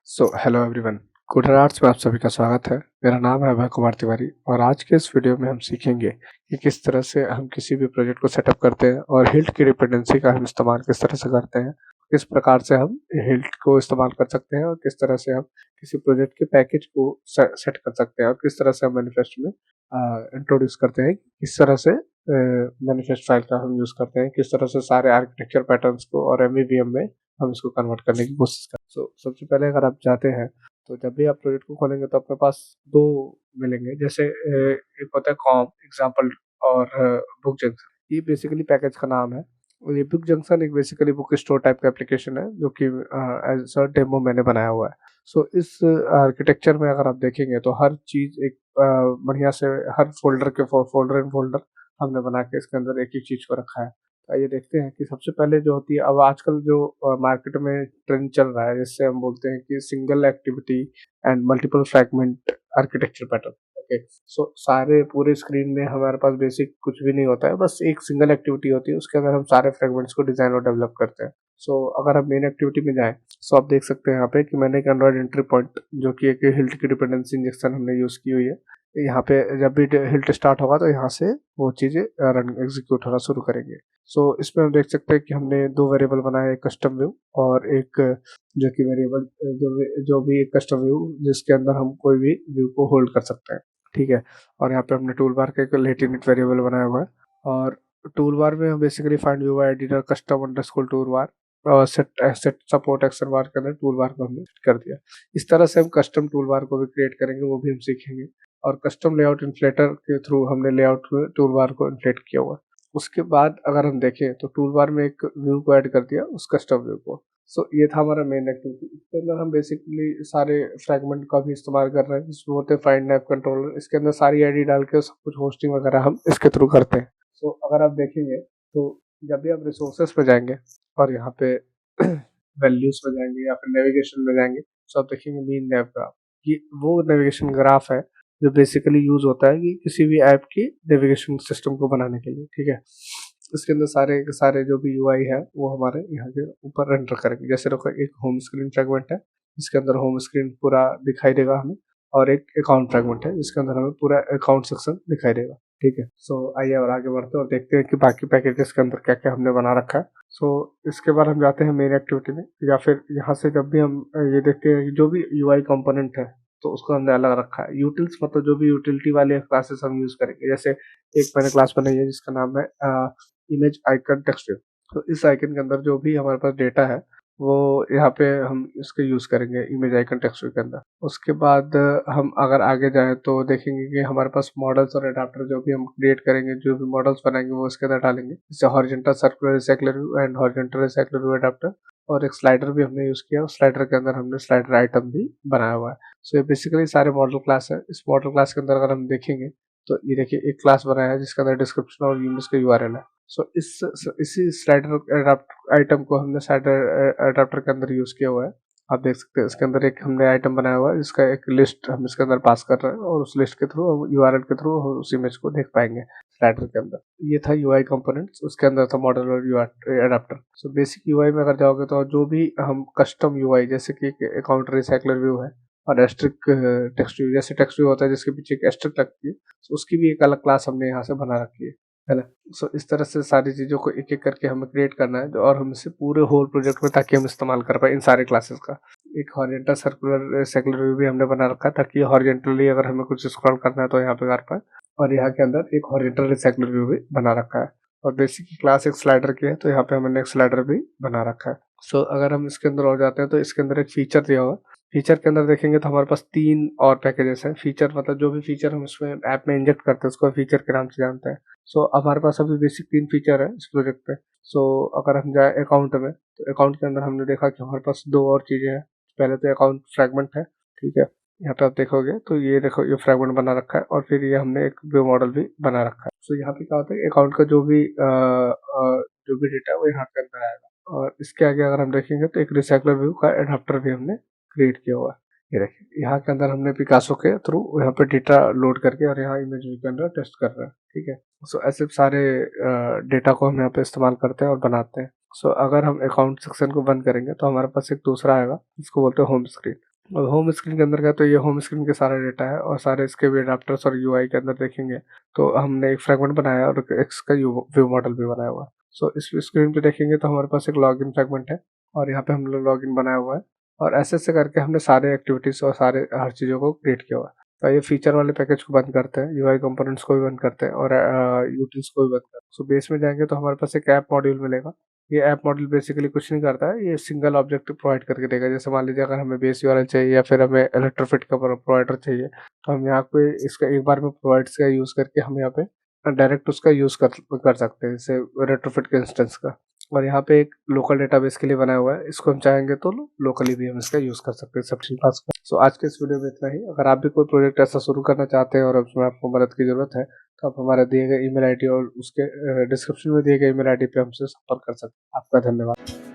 Hello everyone. Good arts में आप सभी का स्वागत है। मेरा नाम है अभय कुमार तिवारी और आज के इस वीडियो में हम सीखेंगे कि किस तरह से हम किसी भी प्रोजेक्ट को सेटअप करते हैं और हिल्ट की डिपेंडेंसी का हम इस्तेमाल किस तरह से करते हैं, किस प्रकार से हम हिल्ट को इस्तेमाल कर सकते हैं और किस तरह से हम किसी प्रोजेक्ट के पैकेज को सेट कर सकते हैं और किस तरह से हम मैनिफेस्ट में इंट्रोड्यूस करते हैं, किस तरह से मैनिफेस्ट फाइल का हम यूज़ करते हैं, किस तरह से सारे आर्किटेक्चर पैटर्न्स को और एमवीवीएम में हम इसको कन्वर्ट करने की कोशिश करें। सबसे पहले अगर आप चाहते हैं तो जब भी आप प्रोजेक्ट को खोलेंगे तो अपने पास दो मिलेंगे। जैसे एक होता है कॉम एग्जाम्पल और बुक जंक्शन। ये बेसिकली पैकेज का नाम है और ये बुक जंक्शन एक बेसिकली बुक स्टोर टाइप का एप्लीकेशन है जो कि एज अ डेमो मैंने बनाया हुआ है। इस आर्किटेक्चर में अगर आप देखेंगे तो हर चीज़ एक बढ़िया से हर फोल्डर एंड फोल्डर हमने बना के इसके अंदर एक एक चीज़ को रखा है। आइए देखते हैं कि सबसे पहले जो होती है, अब आजकल जो मार्केट में ट्रेंड चल रहा है जिससे हम बोलते हैं कि single activity and multiple fragment architecture pattern. Okay, सारे पूरे स्क्रीन में हमारे पास बेसिक कुछ भी नहीं होता है, बस एक सिंगल एक्टिविटी होती है, उसके अंदर हम सारे फ्रैगमेंट्स को डिजाइन और डेवलप करते हैं। अगर हम मेन एक्टिविटी में जाएं आप देख सकते हैं यहाँ पे कि मैंने एक एंड्रॉइड एंट्री पॉइंट जो कि एक हिल्ट की डिपेंडेंसी इंजेक्शन हमने यूज की हुई है। यहाँ पे जब भी हिल्ट स्टार्ट होगा तो यहाँ से वो चीज़ें रन एग्जीक्यूट होना शुरू करेंगे। इसमें हम देख सकते हैं कि हमने दो वेरिएबल बनाया, एक कस्टम व्यू और एक जो कि वेरिएबल जो भी एक कस्टम व्यू जिसके अंदर हम कोई भी व्यू को होल्ड कर सकते हैं। ठीक है, और यहाँ पे हमने टूल बार का एक लेट इनिट वेरिएबल बनाया हुआ है और टूल बार में हम basically find view editor custom underscore tool bar और सेट सपोर्ट एक्शन बार के अंदर टूल बार को हमने कर दिया। इस तरह से हम कस्टम टूल बार को भी क्रिएट करेंगे, वो भी हम सीखेंगे। और कस्टम लेआउट इन्फ्लेटर के थ्रू हमने लेआउट टूल बार को इन्फ्लेट किया हुआ है। उसके बाद अगर हम देखें तो टूल बार में एक व्यू को ऐड कर दिया उस कस्टम व्यू को। ये था हमारा मेन एक्टिविटी। इसके अंदर हम बेसिकली सारे फ्रैगमेंट का भी इस्तेमाल कर रहे हैं जिसमें होते हैं फाइंड नैप कंट्रोलर। इसके अंदर सारी आईडी डाल के सब कुछ होस्टिंग वगैरह हम इसके थ्रू करते हैं। अगर आप देखेंगे तो जब भी आप रिसोर्सेस पे जाएंगे और यहाँ पे वैल्यूज में जाएंगे या फिर नेविगेशन में जाएंगे तो आप देखेंगे मीन नैप ग्राफ। ये वो नेविगेशन ग्राफ है जो बेसिकली यूज होता है कि किसी भी ऐप की नेविगेशन सिस्टम को बनाने के लिए। ठीक है, इसके अंदर सारे के सारे जो भी यूआई है वो हमारे यहाँ के ऊपर रेंडर करेंगे। जैसे देखो एक होम स्क्रीन फ्रेगमेंट है जिसके अंदर होम स्क्रीन पूरा दिखाई देगा हमें, और एक अकाउंट फ्रेगमेंट है जिसके अंदर हमें पूरा अकाउंट सेक्शन दिखाई देगा। ठीक है, आइए और आगे बढ़ते हैं और देखते हैं कि बाकी पैकेजेस के अंदर क्या क्या हमने बना रखा है। इसके बाद हम जाते हैं मेन एक्टिविटी में, या फिर यहाँ से जब भी हम ये देखते हैं कि जो भी यूआई कंपोनेंट है तो उसको हमने अलग रखा है। यूटिल्स मतलब जो भी यूटिलिटी वाले क्लासेस हम यूज करेंगे। जैसे एक मैंने क्लास बनाई है जिसका नाम है इमेज आइकन टेक्स्ट व्यू। तो इस आइकन के अंदर जो भी हमारे पास डेटा है वो यहाँ पे हम इसके यूज करेंगे इमेज आइकन टेक्स्ट व्यू के अंदर। उसके बाद हम अगर आगे जाएं तो देखेंगे कि हमारे पास मॉडल्स और एडाप्टर जो भी हम क्रिएट करेंगे, जो भी मॉडल्स बनाएंगे वो इसके अंदर डालेंगे। जैसे horizontal circular recycler view and horizontal recycler view adapter, और एक स्लाइडर भी हमने यूज किया। स्लाइडर के अंदर हमने स्लाइडर आइटम भी बनाया हुआ है। ये बेसिकली सारे मॉडल क्लास है। इस मॉडल क्लास के अंदर अगर हम देखेंगे तो ये देखिए एक क्लास बनाया है जिसके अंदर डिस्क्रिप्शन और यूनिट्स का यूआरएल है। इसी स्लाइडर आइटम को हमने स्लाइडर एडाप्टर के अंदर यूज किया हुआ है। आप देख सकते हैं इसके अंदर एक हमने आइटम बनाया हुआ है जिसका एक लिस्ट हम इसके अंदर पास कर रहे हैं और उस लिस्ट के थ्रू यूआरएल के थ्रू हम उस इमेज को देख पाएंगे स्लाइडर के अंदर। ये था यूआई कंपोनेंट्स, उसके अंदर था मॉडल और एडाप्टर। बेसिक यूआई में अगर जाओगे तो जो भी हम कस्टम यूआई जैसे कि अकाउंट रिसाइक्लर व्यू है और एस्ट्रिक टेक्स्ट व्यू, जैसे टेक्स्ट व्यू होता है जिसके पीछे एक एस्ट्रिक लगती है, उसकी भी एक अलग क्लास हमने यहाँ से बना रखी है ना। इस तरह से सारी चीज़ों को एक एक करके हमें क्रिएट करना है और हम इसे पूरे होल प्रोजेक्ट में ताकि हम इस्तेमाल कर पाए इन सारे क्लासेस का। एक हॉरिजॉन्टल सर्कुलर सेकुलर व्यू भी हमने बना रखा है ताकि हॉरिजॉन्टली अगर हमें कुछ स्क्रॉल करना है तो यहाँ पे कर पाए, और यहाँ के अंदर एक हॉरिजॉन्टल सेकुलर व्यू भी बना रखा है। और बेसिक की क्लास एक स्लाइडर की है तो यहाँ पे हमने एक स्लाइडर भी बना रखा है। अगर हम इसके अंदर और जाते हैं तो इसके अंदर एक फीचर दिया हुआ है। फीचर के अंदर देखेंगे तो हमारे पास 3 और पैकेजेस हैं। फीचर मतलब जो भी फीचर हम इसमें ऐप में इंजेक्ट करते हैं उसको फीचर के नाम से जानते हैं। हमारे पास अभी बेसिक 3 फीचर है इस प्रोजेक्ट पे। अगर हम जाए अकाउंट में तो अकाउंट के अंदर हमने देखा कि हमारे पास 2 और चीज़ें हैं। पहले तो अकाउंट फ्रैगमेंट है। ठीक है, यहाँ पे आप देखोगे तो ये देखो ये फ्रैगमेंट बना रखा है और फिर ये हमने एक व्यू मॉडल भी बना रखा है। यहाँ पे क्या होता है, अकाउंट का जो भी डेटा है वो यहाँ के अंदर आएगा। और इसके आगे अगर हम देखेंगे तो एक रिसाइकलर व्यू का एडाप्टर भी हमने क्रिएट किया हुआ है। ये देखिए यहाँ के अंदर हमने पिकासो के थ्रू यहाँ पे डेटा लोड करके और यहाँ इमेज व्यू के अंदर टेस्ट कर रहे हैं। ठीक है, ऐसे सारे डेटा को हम यहाँ पे इस्तेमाल करते हैं और बनाते हैं। अगर हम अकाउंट सेक्शन को बंद करेंगे तो हमारे पास एक दूसरा आएगा जिसको बोलते हैं होम स्क्रीन। और होम स्क्रीन के अंदर का तो ये होम स्क्रीन के सारा डेटा है और सारे इसके भी एडाप्टर्स और यूआई के अंदर देखेंगे तो हमने एक फ्रेगमेंट बनाया और इसका व्यू मॉडल भी बनाया हुआ है। सो इस स्क्रीन पे देखेंगे तो हमारे पास एक लॉगिन फ्रेगमेंट है और यहाँ पे हम लोग लॉगिन बनाया हुआ है और ऐसे करके हमने सारे एक्टिविटीज और सारे हर चीज़ों को क्रिएट किया हुआ है। तो ये फीचर वाले पैकेज को बंद करते हैं, यूआई कंपोनेंट्स को भी बंद करते हैं और यूटिल्स को भी बंद करते हैं। सो बेस में जाएंगे तो हमारे पास एक ऐप मॉड्यूल मिलेगा। ये ऐप मॉड्यूल बेसिकली कुछ नहीं करता है, ये सिंगल ऑब्जेक्ट प्रोवाइड करके देगा। जैसे मान लीजिए अगर हमें बेस यूआरएल चाहिए या फिर हमें इलेक्ट्रोफिट का प्रोवाइडर चाहिए तो हम यहाँ पे इसका एक बार में प्रोवाइड्स का यूज़ करके हम यहाँ पे डायरेक्ट उसका यूज़ कर सकते हैं, जैसे रेट्रोफिट के इंस्टेंस का। और यहाँ पे एक लोकल डेटाबेस के लिए बनाया हुआ है, इसको हम चाहेंगे तो लोकली भी हम इसका यूज़ कर सकते हैं सब ठीक ठाक का। सो आज के इस वीडियो में इतना ही। अगर आप भी कोई प्रोजेक्ट ऐसा शुरू करना चाहते हैं और उसमें आपको मदद की ज़रूरत है तो आप हमारे दिए गए ईमेल आईडी और उसके डिस्क्रिप्शन में दिए गए ईमेल आईडी पे हमसे संपर्क कर सकते हैं। आपका धन्यवाद।